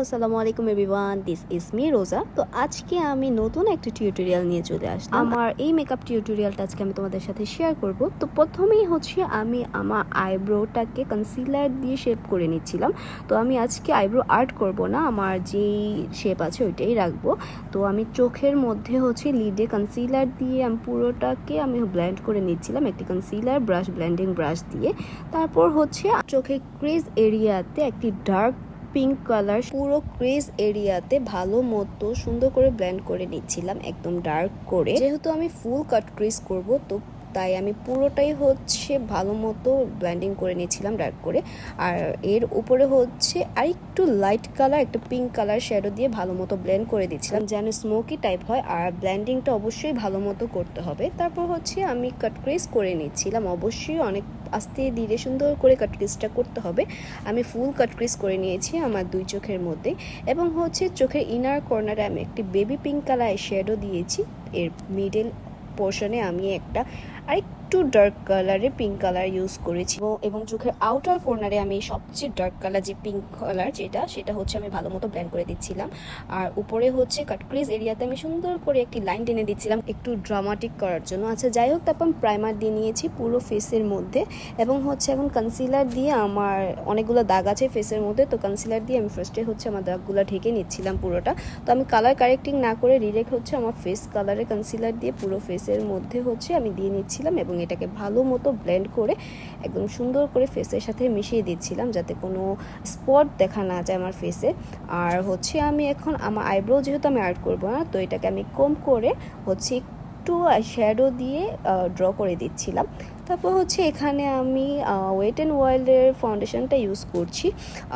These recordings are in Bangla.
আসসালামু আলাইকুম এভরিওয়ান, দিস ইজ মি রোজা। তো আজকে আমি নতুন একটা টিউটোরিয়াল নিয়ে চলে আসলাম। আমার এই মেকআপ টিউটোরিয়ালটা আজকে আমি তোমাদের সাথে শেয়ার করব। তো প্রথমেই হচ্ছে আমি আমার আইব্রোটাকে কনসিলার দিয়ে শেপ করে নিচ্ছিলাম। তো আমি আজকে আইব্রো আর্ট করব না, আমার যেই শেপ আছে ওইটাই রাখবো। তো আমি চোখের মধ্যে হচ্ছে লিডে কনসিলার দিয়ে আমি পুরোটাকে আমি ব্লেন্ড করে নিচ্ছিলাম একটি কনসিলার ব্রাশ, ব্লেন্ডিং ব্রাশ দিয়ে। তারপর হচ্ছে চোখের ক্রিজ এরিয়াতে একটি ডার্ক পিঙ্ক কালার পুরো ক্রিজ এরিয়াতে ভালো মতো সুন্দর করে ব্লেন্ড করে নিচ্ছিলাম, একদম ডার্ক করে। যেহেতু আমি ফুল কাট ক্রিজ করব, তো তাই আমি পুরোটাই হচ্ছে ভালো মতো ব্লেন্ডিং করে নিয়েছিলাম ডার্ক করে। আর এর উপরে হচ্ছে আরেকটু লাইট কালার, একটা পিঙ্ক কালার শ্যাডো দিয়ে ভালো মতো ব্লেন্ড করে দিচ্ছিলাম, যেন স্মোকি টাইপ হয়। আর ব্লেন্ডিংটা অবশ্যই ভালো মতো করতে হবে। তারপর হচ্ছে আমি কাট ক্রিজ করে নিচ্ছিলাম, অবশ্যই অনেক আস্তে ধীরে সুন্দর করে কাট ক্রিজটা করতে হবে। আমি ফুল কাট ক্রিজ করে নিয়েছি আমার দুই চোখের মধ্যে, এবং হচ্ছে চোখের ইনার কর্নারে আমি একটি বেবি পিঙ্ক কালার শ্যাডো দিয়েছি। এর মিডল পোর্শনে আমি একটা আরেকটু ডার্ক কালারে পিঙ্ক কালার ইউজ করেছি, এবং চোখের আউটার কর্নারে আমি সবচেয়ে ডার্ক কালার যে পিঙ্ক কালার সেটা হচ্ছে আমি ভালো মতো ব্লেন্ড করে দিচ্ছিলাম। আর উপরে হচ্ছে কাট ক্রিজ এরিয়াতে আমি সুন্দর করে একটি লাইন টেনে দিচ্ছিলাম একটু ড্রামাটিক করার জন্য। আচ্ছা যাই হোক, তারপর প্রাইমার দিয়ে নিয়েছি পুরো ফেসের মধ্যে, এবং হচ্ছে এখন কনসিলার দিয়ে আমার অনেকগুলো দাগ আছে ফেসের মধ্যে। তো কনসিলার দিয়ে আমি ফার্স্টে হচ্ছে আমার দাগগুলো ঢেকে নিচ্ছিলাম পুরোটা। তো আমি কালার কারেক্টিং না করে ডিরেক্ট হচ্ছে আমার ফেস কালারে কনসিলার দিয়ে পুরো ফেসের মধ্যে হচ্ছে আমি দিয়ে নিচ্ছিলাম, এবং এটাকে ভালো মতো ব্লেন্ড করে একদম সুন্দর করে ফেসের সাথে মিশিয়ে দিচ্ছিলাম, যাতে কোনো স্পট দেখা না যায় আমার ফেসে। আর হচ্ছে আমি এখন আমার আইব্রো যেহেতু আমি আর্ট করবো না, তো এটাকে আমি কম করে হচ্ছে একটু শ্যাডো দিয়ে ড্র করে দিচ্ছিলাম। তারপর হচ্ছে এখানে আমি ওয়েট অ্যান্ড ওয়াইল্ডের ফাউন্ডেশনটা ইউজ করছি,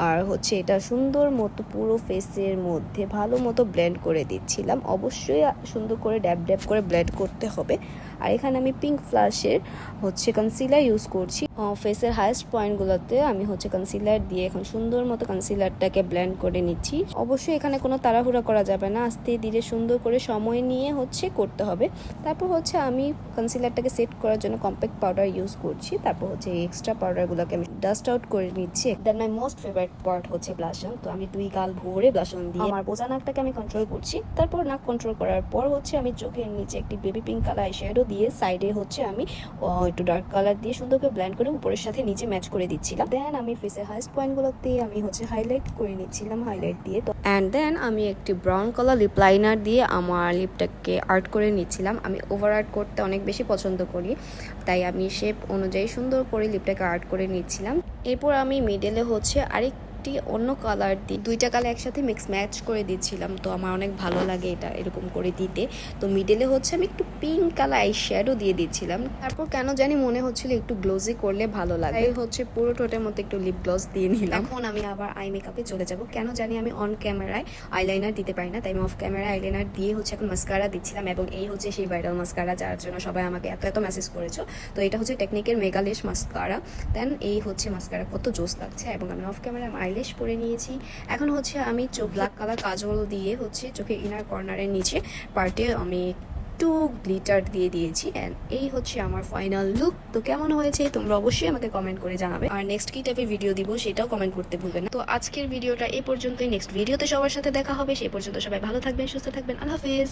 আর হচ্ছে এটা সুন্দর মতো পুরো ফেসের মধ্যে ভালো মতো ব্লেন্ড করে দিচ্ছিলাম। অবশ্যই সুন্দর করে ড্যাব ড্যাব করে ব্লেন্ড করতে হবে। আর এখানে আমি পিঙ্ক ফ্লাশের হচ্ছে কনসিলার ইউজ করছি ফেসের হাইয়েস্ট পয়েন্টগুলোতে। আমি হচ্ছে কনসিলার দিয়ে এখন সুন্দর মতো কনসিলারটাকে ব্লেন্ড করে নিচ্ছি। অবশ্যই এখানে কোনো তাড়াহুড়া করা যাবে না, আস্তে ধীরে সুন্দর করে সময় নিয়ে হচ্ছে করতে হবে। তারপর হচ্ছে আমি কনসিলারটাকে সেট করার জন্য কম্প্যাক্ট পাউডার ইউজ করছি। তারপর হচ্ছে এক্সট্রা পাউডারগুলোকে আমি ডাস্ট আউট করে নিচ্ছি। দেন মাই মোস্ট ফেভারিট পার্ট হচ্ছে ব্লাশন। তো আমি দুই গাল ভরে ব্লাশন দিয়ে আমার বোঝা নাকটাকে আমি কন্ট্রোল করছি। তারপর নাক কন্ট্রোল করার পর হচ্ছে আমি চোখের নিচে একটি বেবি পিঙ্ক কালার শ্যাডো দিয়ে সাইডে হচ্ছে আমি একটু ডার্ক কালার দিয়ে সুন্দর করে ব্লেন্ড করে উপরের সাথে নিচে ম্যাচ করে দিচ্ছিলাম। দেন আমি ফেসের হাইস্ট পয়েন্টগুলোতে আমি হচ্ছে হাইলাইট করে নিচ্ছিলাম হাইলাইট দিয়ে। তো অ্যান্ড দেন আমি একটি ব্রাউন কালার লিপ লাইনার দিয়ে আমার লিপটাকে আর্ট করে নিচ্ছিলাম। আমি ওভার আর্ট করতে অনেক বেশি পছন্দ করি, তাই আমি শেপ অনুযায়ী সুন্দর করে লিপটাকে আর্ট করে নিচ্ছিলাম। এরপর আমি মিডলে হচ্ছে অন্য কালার দিয়ে দুইটা কালার একসাথে মিক্স ম্যাচ করে দিচ্ছিলাম। তো আমার অনেক ভালো লাগে এটা এরকম করে দিতে। তো মিডলে হচ্ছে আমি একটু পিঙ্ক কালার আই শ্যাডো দিয়ে দিচ্ছিলাম। তারপর কেন জানি মনে হচ্ছিল একটু গ্লোজি করলে ভালো লাগে, তাই হচ্ছে পুরো ঠোঁটের মধ্যে একটু লিপ গ্লস দিয়ে নিলাম। এখন আমি আবার আই মেকআপে চলে যাব। কেন জানি আমি অন ক্যামেরায় আইলাইনার দিতে পারি না, তাই আমি অফ ক্যামেরায় আইলাইনার দিয়ে হচ্ছে এখন মাস্কারা দিচ্ছিলাম। এবং এই হচ্ছে সেই ভাইরাল মাস্কারা যার জন্য সবাই আমাকে এত মেসেজ করেছো। তো এটা হচ্ছে টেকনিকের মেগালেশ মাস্কারা। দেন এই হচ্ছে মাস্কারা কত জোস লাগছে, এবং আমি অফ ক্যামেরায় আইল্যাশ পরে নিয়েছি। এখন হচ্ছে আমি চোখ ব্ল্যাক কালার কাজল দিয়ে হচ্ছে চোখের ইনার কর্নারের নিচে পার্টে আমি একটু গ্লিটার দিয়ে দিয়েছি। এন্ড এই হচ্ছে আমার ফাইনাল লুক। তো কেমন হয়েছে তোমরা অবশ্যই আমাকে কমেন্ট করে জানাবে, আর নেক্সট কি টাইপের ভিডিও দিব সেটাও কমেন্ট করতে ভুলবেন না। তো আজকের ভিডিওটা এই পর্যন্তই, নেক্সট ভিডিওতে সবার সাথে দেখা হবে। সেই পর্যন্ত সবাই ভালো থাকবেন, সুস্থ থাকবেন, আল্লাহ হাফেজ।